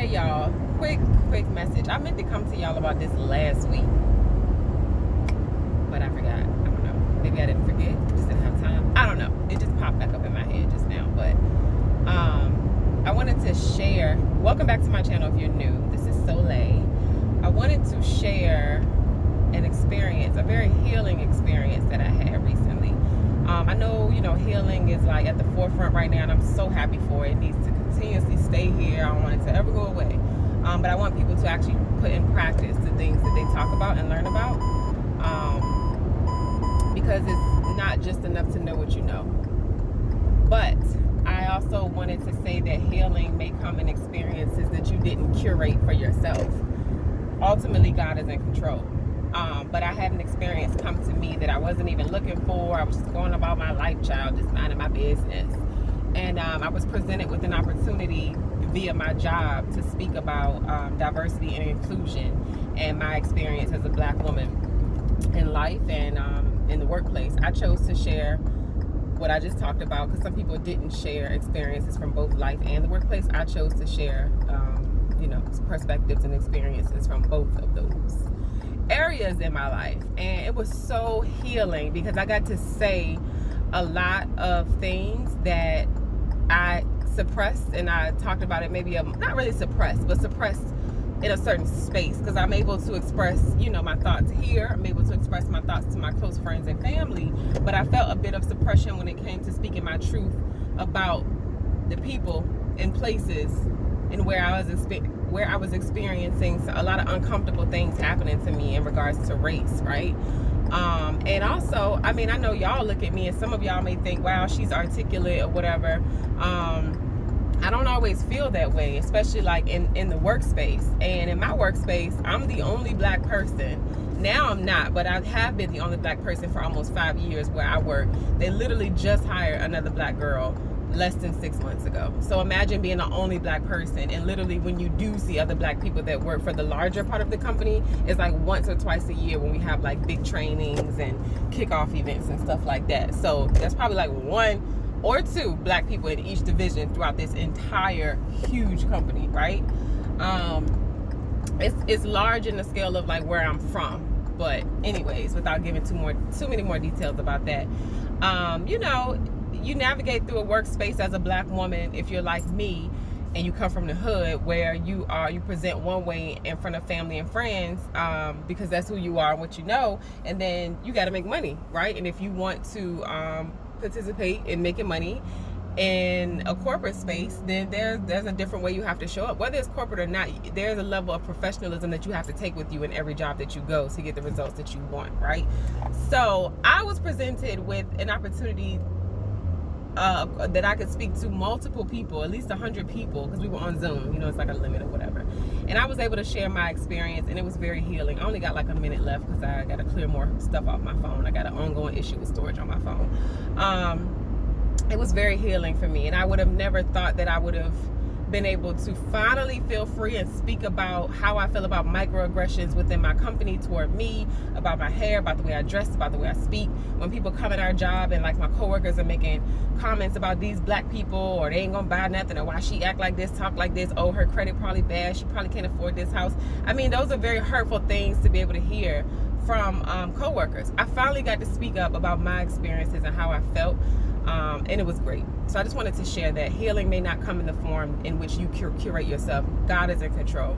y'all, quick message. I meant to come to y'all about this last week, but I forgot. I don't know. Maybe I didn't forget. Just didn't have time. I don't know. It just popped back up in my head just now. But I wanted to share. Welcome back to my channel if you're new. This is Soleil. I wanted to share an experience, a very healing experience that I had recently. I know, healing is like at the forefront right now, and I'm so happy for it. It needs to continuously stay here. I don't want it to ever go away. But I want people to actually put in practice the things that they talk about and learn about. Because it's not just enough to know what you know. But I also wanted to say that healing may come in experiences that you didn't curate for yourself. Ultimately, God is in control. But I had an experience come to me that I wasn't even looking for. I was just going about my life, child, just minding my business. And I was presented with an opportunity via my job to speak about diversity and inclusion and my experience as a Black woman in life and in the workplace. I chose to share what I just talked about because some people didn't share experiences from both life and the workplace. I chose to share, perspectives and experiences from both of those areas in my life, and it was so healing because I got to say a lot of things that I suppressed, and I talked about it maybe not really suppressed, but suppressed in a certain space because I'm able to express my thoughts here. I'm able to express my thoughts to my close friends and family, but I felt a bit of suppression when it came to speaking my truth about the people and places and where I was experiencing a lot of uncomfortable things happening to me in regards to race, right? And also, I know y'all look at me and some of y'all may think, wow, she's articulate or whatever. I don't always feel that way, especially like in the workspace. And in my workspace, I'm the only Black person. Now I'm not, but I have been the only Black person for almost 5 years where I work. They literally just hired another Black girl less than 6 months ago. So imagine being the only Black person, and literally when you do see other Black people that work for the larger part of the company, it's like once or twice a year when we have like big trainings and kickoff events and stuff like that. So there's probably like 1 or 2 Black people in each division throughout this entire huge company, right? It's large in the scale of like where I'm from. But anyways, without giving too many more details about that, you navigate through a workspace as a Black woman if you're like me and you come from the hood where you present one way in front of family and friends because that's who you are and what you know, and then you got to make money, right? And if you want to participate in making money in a corporate space, then there's a different way you have to show up. Whether it's corporate or not, there's a level of professionalism that you have to take with you in every job that you go to get the results that you want, right? So I was presented with an opportunity that I could speak to multiple people, at least 100 people, because we were on Zoom, it's like a limit or whatever. And I was able to share my experience, and it was very healing. I only got like a minute left because I got to clear more stuff off my phone. I got an ongoing issue with storage on my phone. It was very healing for me, and I would have never thought that I would have been able to finally feel free and speak about how I feel about microaggressions within my company toward me, about my hair, about the way I dress, about the way I speak. When people come in our job and like my coworkers are making comments about these Black people, or they ain't gonna buy nothing, or why she act like this, talk like this, oh, her credit probably bad, she probably can't afford this house. Those are very hurtful things to be able to hear from coworkers. I finally got to speak up about my experiences and how I felt. And it was great. So I just wanted to share that healing may not come in the form in which you curate yourself. God is in control.